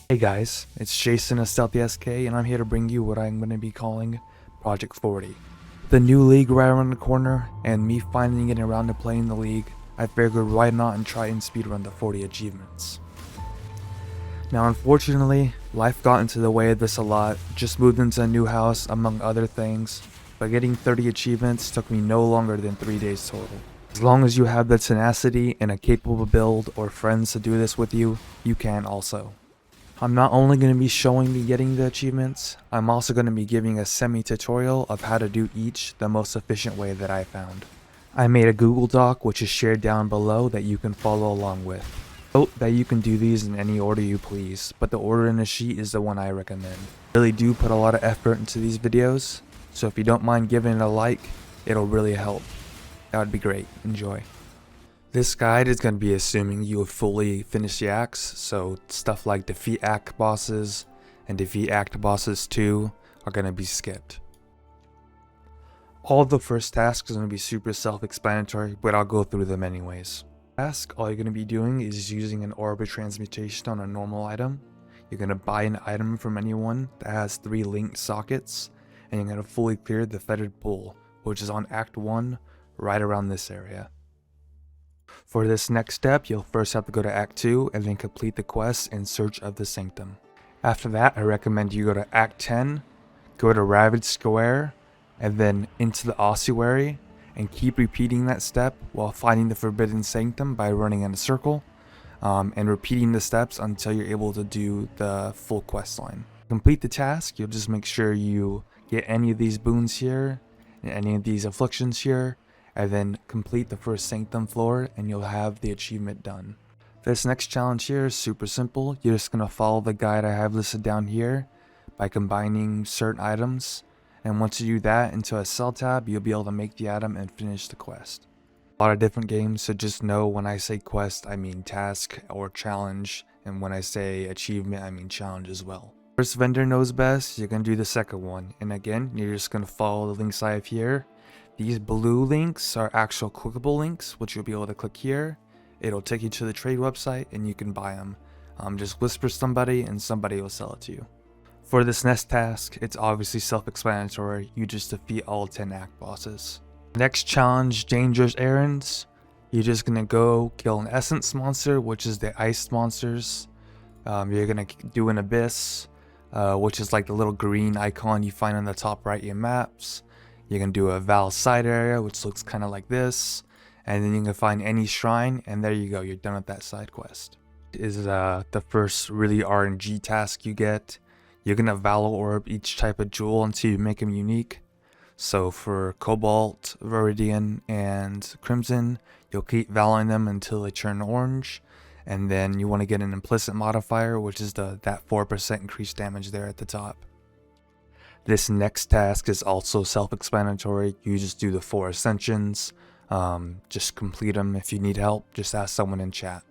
Hey guys, it's Jason of Stealthy SK, and I'm here to bring you what I'm going to be calling Project 40. The new league right around the corner, and me finally getting around to playing the league, I figured why not and try and speedrun the 40 achievements. Now unfortunately, life got into the way of this a lot, just moved into a new house among other things, but getting 30 achievements took me no longer than 3 days total. As long as you have the tenacity and a capable build or friends to do this with you, you can also. I'm not only going to be showing me getting the achievements, I'm also going to be giving a semi-tutorial of how to do each the most efficient way that I found. I made a Google Doc which is shared down below that you can follow along with. Note that you can do these in any order you please, but the order in the sheet is the one I recommend. I really do put a lot of effort into these videos, so if you don't mind giving it a like, it'll really help. That would be great. Enjoy. This guide is going to be assuming you have fully finished the acts, so stuff like defeat act bosses and defeat act bosses 2 are going to be skipped. All of the first tasks are going to be super self-explanatory, but I'll go through them anyways. All you're going to be doing is using an orb of transmutation on a normal item. You're going to buy an item from anyone that has 3 linked sockets, and you're going to fully clear the fettered pool, which is on Act 1, right around this area. For this next step, you'll first have to go to Act 2 and then complete the quest in search of the Sanctum. After that, I recommend you go to Act 10, go to Ravaged Square, and then into the ossuary, and keep repeating that step while finding the Forbidden Sanctum by running in a circle, and repeating the steps until you're able to do the full quest line. To complete the task, you'll just make sure you get any of these boons here, and any of these afflictions here, and then complete the first Sanctum floor and you'll have the achievement done. This next challenge here is super simple. You're just going to follow the guide I have listed down here by combining certain items, and once you do that into a cell tab, you'll be able to make the item and finish the quest. A lot of different games, so just know when I say quest I mean task or challenge, and when I say achievement I mean challenge as well. First vendor knows best, you're going to do the second one, and again you're just going to follow the links I have here. These blue links are actual clickable links, which you'll be able to click here. It'll take you to the trade website and you can buy them. Just whisper somebody and somebody will sell it to you. For this next task, it's obviously self-explanatory. You just defeat all 10 act bosses. Next challenge, Dangerous Errands. You're just going to go kill an essence monster, which is the iced monsters. You're going to do an abyss, which is like the little green icon you find on the top right of your maps. You can do a Val side area, which looks kind of like this, and then you can find any shrine, and there you go, you're done with that side quest. Is the first really RNG task you get. You're gonna Valor Orb each type of jewel until you make them unique. So for Cobalt, Viridian, and Crimson, you'll keep valuing them until they turn orange, and then you want to get an implicit modifier, which is that 4% increased damage there at the top. This next task is also self-explanatory. You just do the 4 ascensions. Just complete them. If you need help, just ask someone in chat.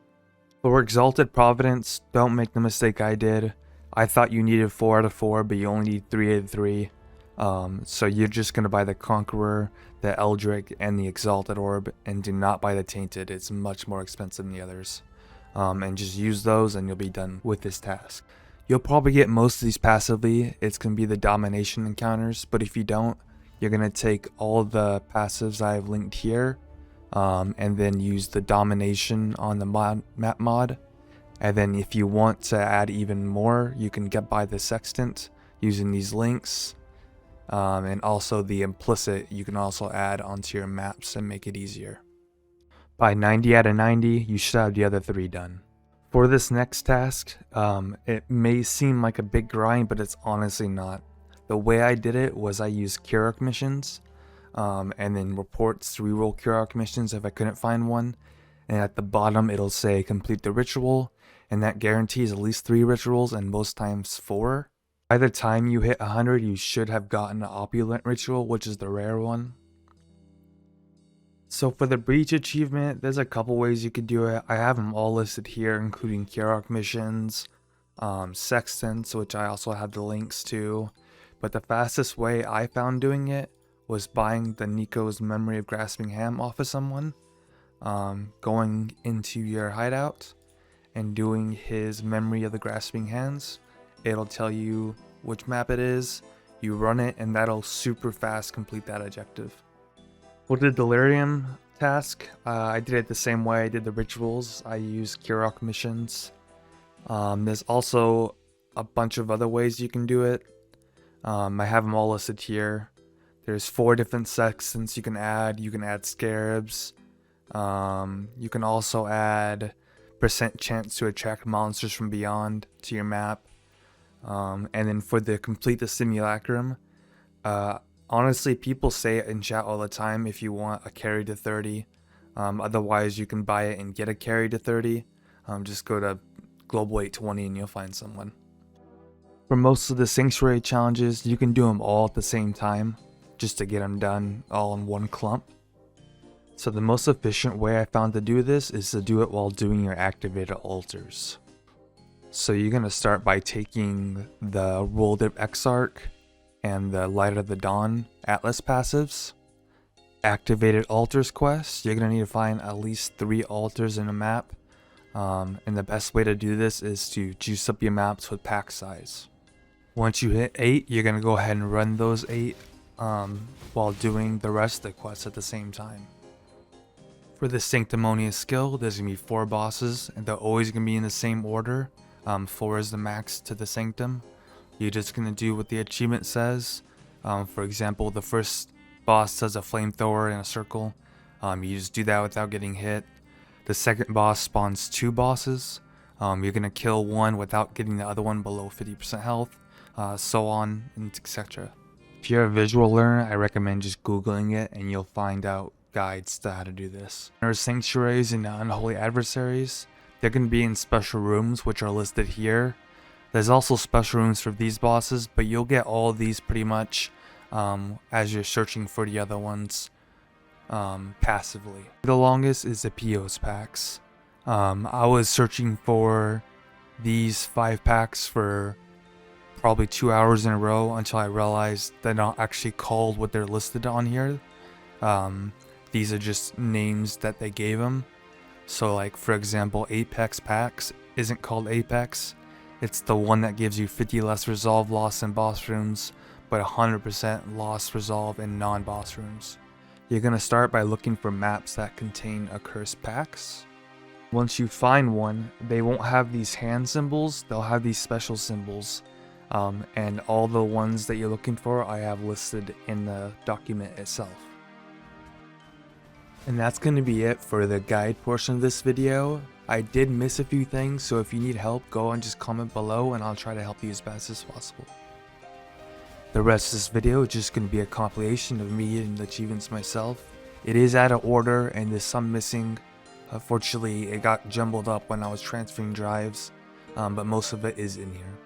For Exalted Providence, don't make the mistake I did. I thought you needed 4 out of 4, but you only need 3 out of 3. So you're just going to buy the Conqueror, the Eldritch, and the Exalted Orb, and do not buy the Tainted. It's much more expensive than the others. And just use those and you'll be done with this task. You'll probably get most of these passively. It's going to be the Domination encounters, but if you don't, you're going to take all the passives I have linked here, and then use the Domination on the map mod. And then if you want to add even more, you can get by the Sextant using these links, and also the implicit you can also add onto your maps and make it easier. By 90 out of 90, you should have the other 3 done. For this next task, it may seem like a big grind, but it's honestly not. The way I did it was I used Keurig missions, and then reports to reroll Keurig missions if I couldn't find one. And at the bottom it'll say complete the ritual, and that guarantees at least 3 rituals and most times 4. By the time you hit 100, you should have gotten an opulent ritual, which is the rare one. So for the breach achievement, there's a couple ways you could do it. I have them all listed here, including Keurig missions, Sextants, which I also have the links to. But the fastest way I found doing it was buying the Nico's Memory of Grasping Ham off of someone, going into your hideout, and doing his Memory of the Grasping Hands. It'll tell you which map it is, you run it, and that'll super fast complete that objective. For the Delirium task, I did it the same way I did the rituals. I used Kurok missions. There's also a bunch of other ways you can do it. I have them all listed here. There's 4 different sections you can add. You can add scarabs. You can also add % chance to attract monsters from beyond to your map. And then for the complete the simulacrum, honestly, people say it in chat all the time if you want a carry to 30. Otherwise, you can buy it and get a carry to 30. Just go to Global 820 and you'll find someone. For most of the Sanctuary challenges, you can do them all at the same time, just to get them done all in one clump. So the most efficient way I found to do this is to do it while doing your activated altars. So you're going to start by taking the World of Exarch and the Light of the Dawn Atlas passives. Activated altars quest, you're going to need to find at least 3 altars in a map. And the best way to do this is to juice up your maps with pack size. Once you hit 8, you're going to go ahead and run those 8 while doing the rest of the quests at the same time. For the Sanctimonious skill, there's going to be 4 bosses, and they're always going to be in the same order. 4 is the max to the Sanctum. You're just going to do what the achievement says. For example, the first boss does a flamethrower in a circle. You just do that without getting hit. The second boss spawns 2 bosses. You're going to kill one without getting the other one below 50% health. So on, and etc. If you're a visual learner, I recommend just googling it and you'll find out guides to how to do this. There's Sanctuaries and unholy adversaries. They're going to be in special rooms which are listed here. There's also special rooms for these bosses, but you'll get all of these pretty much as you're searching for the other ones passively. The longest is the Pious packs. I was searching for these 5 packs for probably 2 hours in a row until I realized they're not actually called what they're listed on here. These are just names that they gave them. So like for example, Apex packs isn't called Apex. It's the one that gives you 50 less resolve loss in boss rooms, but 100% loss resolve in non-boss rooms. You're going to start by looking for maps that contain accursed packs. Once you find one, they won't have these hand symbols, they'll have these special symbols. And all the ones that you're looking for I have listed in the document itself. And that's going to be it for the guide portion of this video. I did miss a few things, so if you need help, go and just comment below and I'll try to help you as best as possible. The rest of this video is just going to be a compilation of me getting the achievements myself. It is out of order and there's some missing. Unfortunately, it got jumbled up when I was transferring drives, but most of it is in here.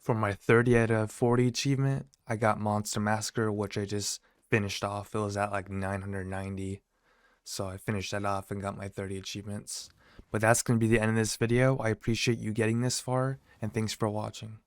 For my 30 out of 40 achievement, I got Monster Massacre, which I just finished off. It was at like 990. So I finished that off and got my 30 achievements. But that's going to be the end of this video. I appreciate you getting this far, and thanks for watching.